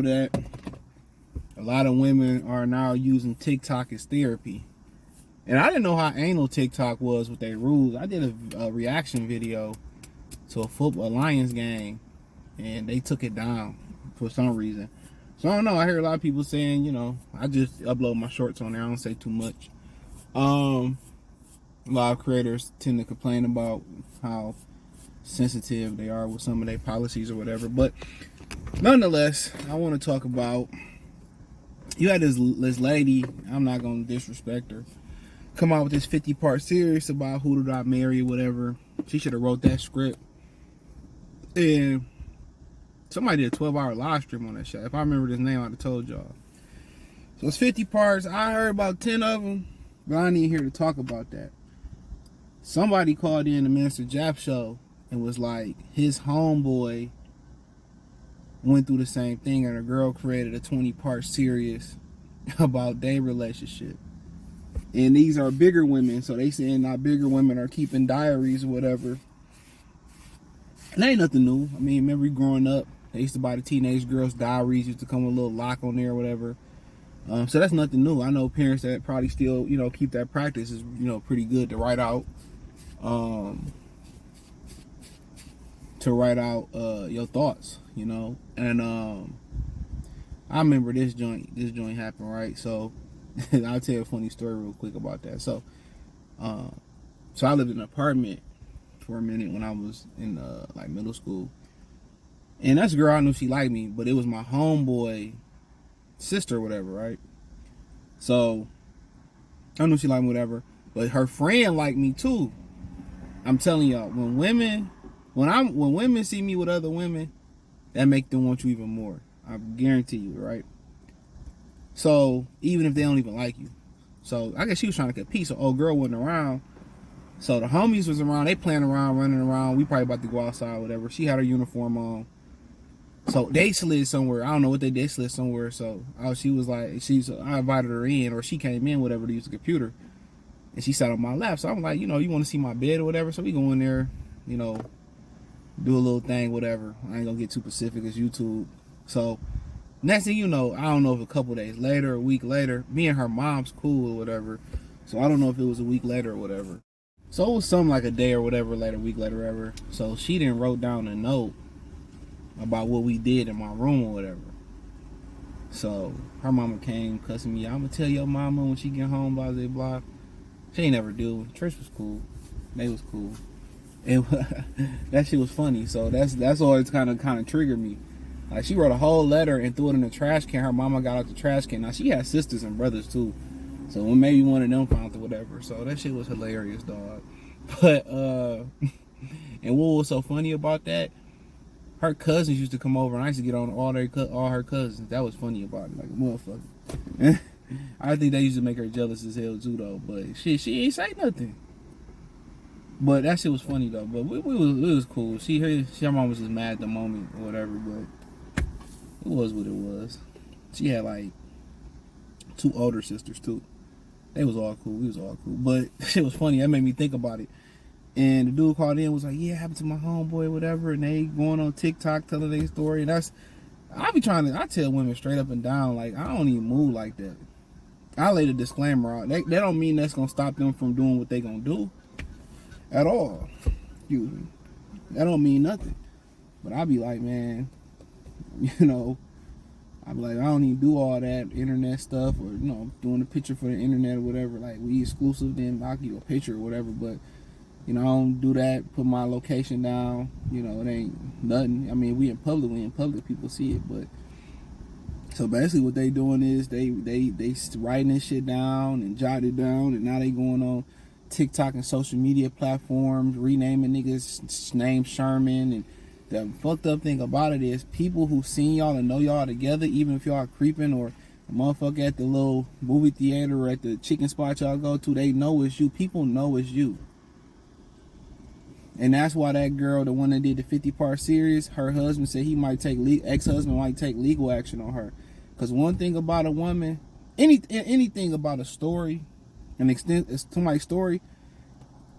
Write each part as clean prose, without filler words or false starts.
know that a lot of women are now using TikTok as therapy. And I didn't know how anal TikTok was with their rules. I did a reaction video to a Lions game, and they took it down for some reason. So I don't know. I hear a lot of people saying, I just upload my shorts on there. I don't say too much. A lot of creators tend to complain about how sensitive they are with some of their policies or whatever. But nonetheless, I want to talk about, you had this lady, I'm not going to disrespect her, come out with this 50-part series about who did I marry or whatever. She should have wrote that script. And somebody did a 12-hour live stream on that show. If I remember this name, I'd have told y'all. So it's 50 parts. I heard about 10 of them, but I ain't here to talk about that. Somebody called in the Minister Jap show and was like, his homeboy went through the same thing, and a girl created a 20-part series about their relationship. And these are bigger women, so they saying not bigger women are keeping diaries or whatever. And that ain't nothing new. I mean, remember growing up, they used to buy the teenage girls' diaries, used to come with a little lock on there or whatever. So that's nothing new. I know parents that probably still, keep that practice. Is pretty good to write out, your thoughts, And I remember this joint happened, right? So I'll tell you a funny story real quick about that. So I lived in an apartment for a minute when I was in middle school, and that's a girl, I knew she liked me, but it was my homeboy sister or whatever, right? So I knew she liked me, whatever, but her friend liked me too. I'm telling y'all, when women see me with other women, that make them want you even more. I guarantee you, right? So even if they don't even like you, so I guess she was trying to compete. So old girl wasn't around, so the homies was around. They playing around, running around. We probably about to go outside, whatever. She had her uniform on, so they slid somewhere. I don't know what they did. They slid somewhere. So she was like, I invited her in, or she came in, whatever, to use the computer, and she sat on my lap. So I'm like, you want to see my bed or whatever? So we go in there, do a little thing, whatever. I ain't gonna get too specific, as YouTube. So next thing you know, I don't know if a couple days later, a week later, me and her mom's cool or whatever. So I don't know if it was a week later or whatever. So it was something like a day or whatever later, a week later, whatever. So she then wrote down a note about what we did in my room or whatever. So her mama came cussing me out. I'm gonna tell your mama when she get home, blah, blah, blah. She ain't never do. Trish was cool. They was cool. And that shit was funny. So that's always kind of triggered me. Like, she wrote a whole letter and threw it in the trash can. Her mama got out the trash can. Now, she had sisters and brothers, too. So, maybe one of them found it, whatever. So, that shit was hilarious, dog. But, and what was so funny about that, her cousins used to come over, and I used to get on all her cousins. That was funny about it, like a motherfucker. I think they used to make her jealous as hell, too, though. But, shit, she ain't say nothing. But that shit was funny, though. But it was cool. Her mom was just mad at the moment or whatever, but it was what it was. She had like 2 older sisters too. They was all cool. We was all cool. But shit was funny. That made me think about it. And the dude called in, was like, yeah, it happened to my homeboy, whatever. And they going on TikTok telling their story. And I tell women straight up and down, like, I don't even move like that. I lay the disclaimer out. That don't mean that's gonna stop them from doing what they gonna do at all. That don't mean nothing. But I be like, man, I be like, I don't even do all that internet stuff, or doing a picture for the internet or whatever. Like, we exclusive, then I'll give you a picture or whatever. But I don't do that. Put my location down. It ain't nothing. I mean, we in public, people see it. But so basically, what they doing is they writing this shit down and jotting it down, and now they going on TikTok and social media platforms, renaming niggas' name Sherman. And the fucked up thing about it is, people who seen y'all and know y'all together, even if y'all creeping, or a motherfucker at the little movie theater or at the chicken spot y'all go to, they know it's you. People know it's you. And that's why that girl, the one that did the 50-part series, her husband said ex-husband might take legal action on her. Because one thing about a woman, anything about a story, an extent somebody's story,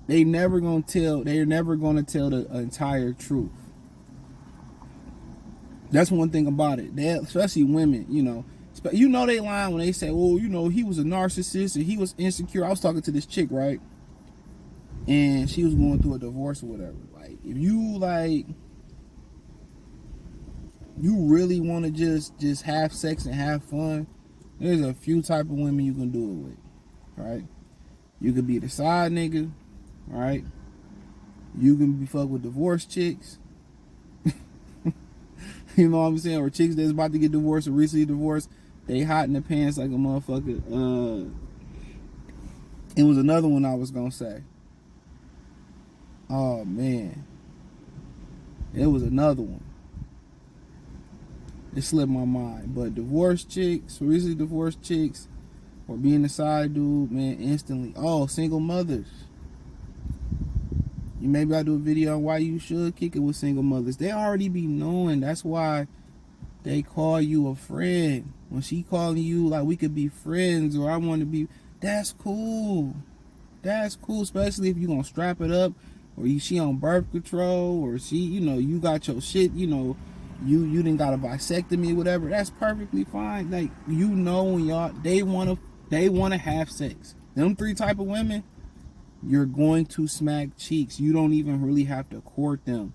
they're never gonna tell the entire truth. That's one thing about it. They, especially women, they lying when they say, "Oh, he was a narcissist and he was insecure." I was talking to this chick, right, and she was going through a divorce or whatever. Like, if you really want to just have sex and have fun, there's a few type of women you can do it with, right? You could be the side nigga, right? You can be fucked with divorced chicks. You know what I'm saying? Or chicks that's about to get divorced or recently divorced. They hot in the pants like a motherfucker. It was another one I was gonna say. Oh man. It was another one. It slipped my mind. But divorced chicks, recently divorced chicks, or being a side dude, man, instantly. Oh, single mothers. Maybe I'll do a video on why you should kick it with single mothers. They already be knowing. That's why they call you a friend. When she calling you like we could be friends or I want to be, that's cool. That's cool, especially if you gonna strap it up or she on birth control or she, you got your shit, you didn't got a vasectomy or whatever. That's perfectly fine. Like, when they wanna have sex. Them three type of women, you're going to smack cheeks. You don't even really have to court them.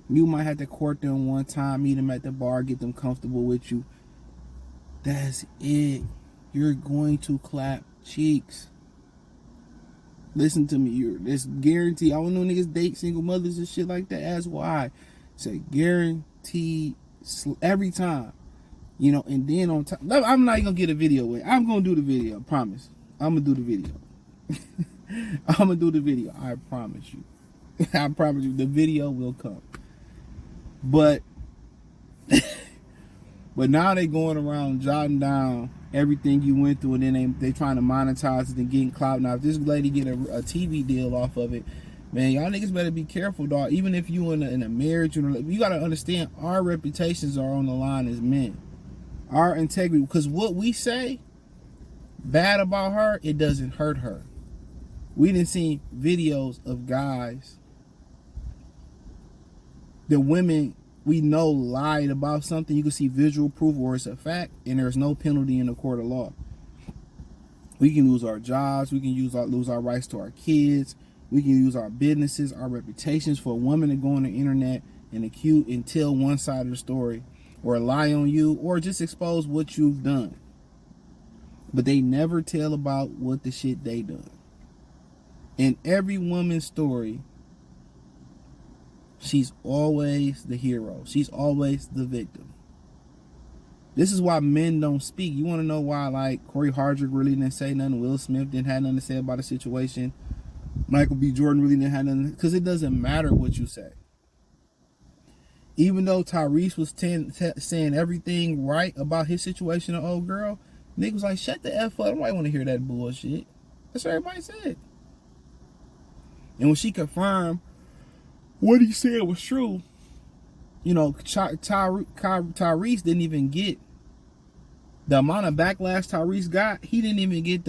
You might have to court them one time, meet them at the bar, get them comfortable with you. That's it. You're going to clap cheeks. Listen to me. It's guaranteed. I don't know niggas date single mothers and shit like that. That's why. It's a guaranteed every time. And then on top, I'm not gonna get a video with. I'm gonna do the video. I promise. I'm gonna do the video. I'm gonna do the video. I promise you. I promise you. The video will come. But now they going around jotting down everything you went through, and then they trying to monetize it and getting clout. Now, if this lady get a TV deal off of it, man, y'all niggas better be careful, dog. Even if you in a marriage, you gotta understand our reputations are on the line as men. Our integrity, because what we say bad about her, it doesn't hurt her. We didn't see videos of guys, the women we know lied about something. You can see visual proof or it's a fact, and there's no penalty in the court of law. We can lose our jobs. We can lose our rights to our kids. We can lose our businesses, our reputations, for a woman to go on the internet and tell one side of the story or lie on you or just expose what you've done. But they never tell about what the shit they done. In every woman's story, she's always the hero. She's always the victim. This is why men don't speak. You want to know why, like, Corey Hardrick really didn't say nothing, Will Smith didn't have nothing to say about the situation, Michael B. Jordan really didn't have nothing, because it doesn't matter what you say. Even though Tyrese was saying everything right about his situation, the old girl, niggas was like, shut the F up. Nobody want to hear that bullshit. That's what everybody said. And when she confirmed what he said was true, Tyrese didn't even get the amount of backlash Tyrese got. He didn't even get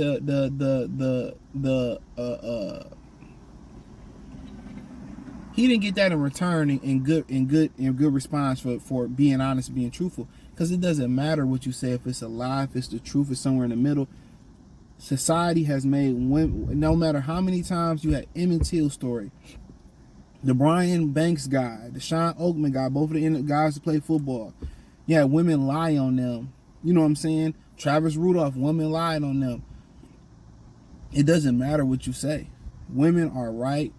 he didn't get that in return in good response for being honest, being truthful. Because it doesn't matter what you say, if it's a lie, if it's the truth, it's somewhere in the middle. Society has made women, no matter how many times you had Emmett Till story, the Brian Banks guy, the Sean Oakman guy, both of the guys that play football, yeah, women lie on them. You know what I'm saying? Travis Rudolph, women lied on them. It doesn't matter what you say. Women are right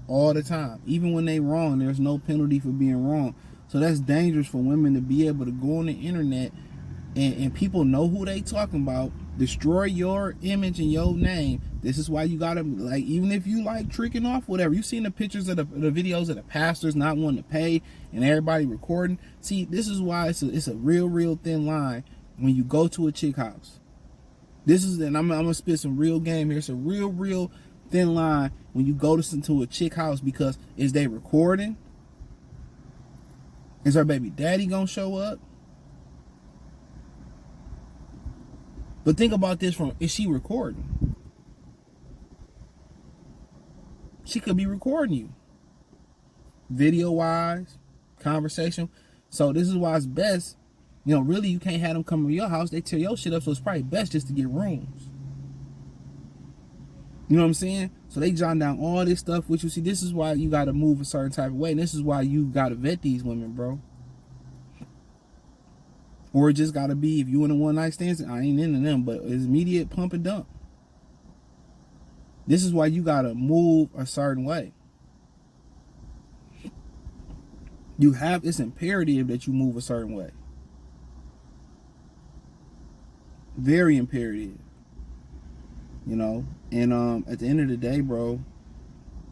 all the time. Even when they wrong, there's no penalty for being wrong. So that's dangerous for women to be able to go on the internet and people know who they talking about, destroy your image and your name. This is why you gotta, like, even if you like tricking off, whatever. You seen the pictures of the videos of the pastors not wanting to pay and everybody recording. See, this is why it's a real thin line when you go to a chick house. This is, and I'm gonna spit some real game here. It's a real thin line when you go to a chick house, because is they recording? Is her baby daddy gonna show up? But think about this is she recording? She could be recording you. Video wise, conversation. So this is why it's best, you know, really you can't have them come to your house. They tear your shit up, so it's probably best just to get rooms. You know what I'm saying? So they jot down all this stuff, which you see, this is why you got to move a certain type of way. And this is why you got to vet these women, bro. Or it just got to be, if you in a one night stand, I ain't into them, but it's immediate pump and dump. This is why you got to move a certain way. It's imperative that you move a certain way. Very imperative. You know, and at the end of the day, bro,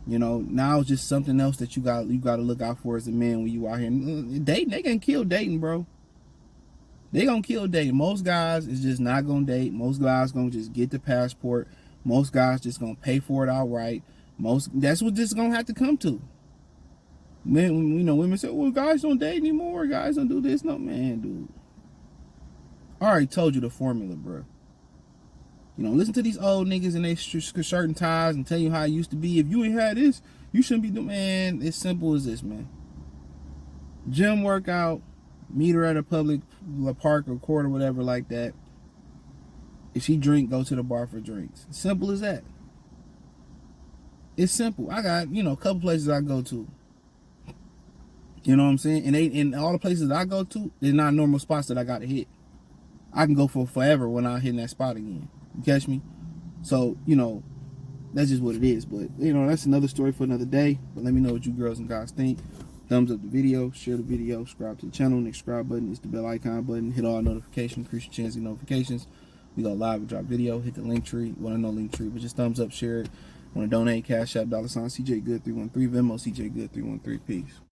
you know, now it's just something else that you got to look out for as a man when you out here dating. They gonna kill dating, bro. They gonna kill dating. Most guys is just not gonna date. Most guys gonna just get the passport. Most guys just gonna pay for it outright. That's what this is gonna have to come to. Men, you know, women say, well, guys don't date anymore. Guys don't do this. No, man, dude. I already told you the formula, bro. You know, listen to these old niggas in their shirt and ties and tell you how it used to be. If you ain't had this, you shouldn't be doing. Man, it's simple as this, man. Gym workout, meet her at a public park or court or whatever like that. If she drink, go to the bar for drinks. Simple as that. It's simple. I got, you know, a couple places I go to. You know what I'm saying? And all the places I go to, they're not normal spots that I got to hit. I can go for forever when I hit that spot again. You catch me? So, you know, that's just what it is. But, you know, that's another story for another day. But let me know what you girls and guys think. Thumbs up the video, share the video, subscribe to the channel. The subscribe button is the bell icon button. Hit all notifications, increase your chance of notifications. We go live and drop video. Hit the link tree. Want to know link tree, but just thumbs up, share it. Want to donate, Cash App, $CJ Good 313, Venmo CJ Good 313. Peace.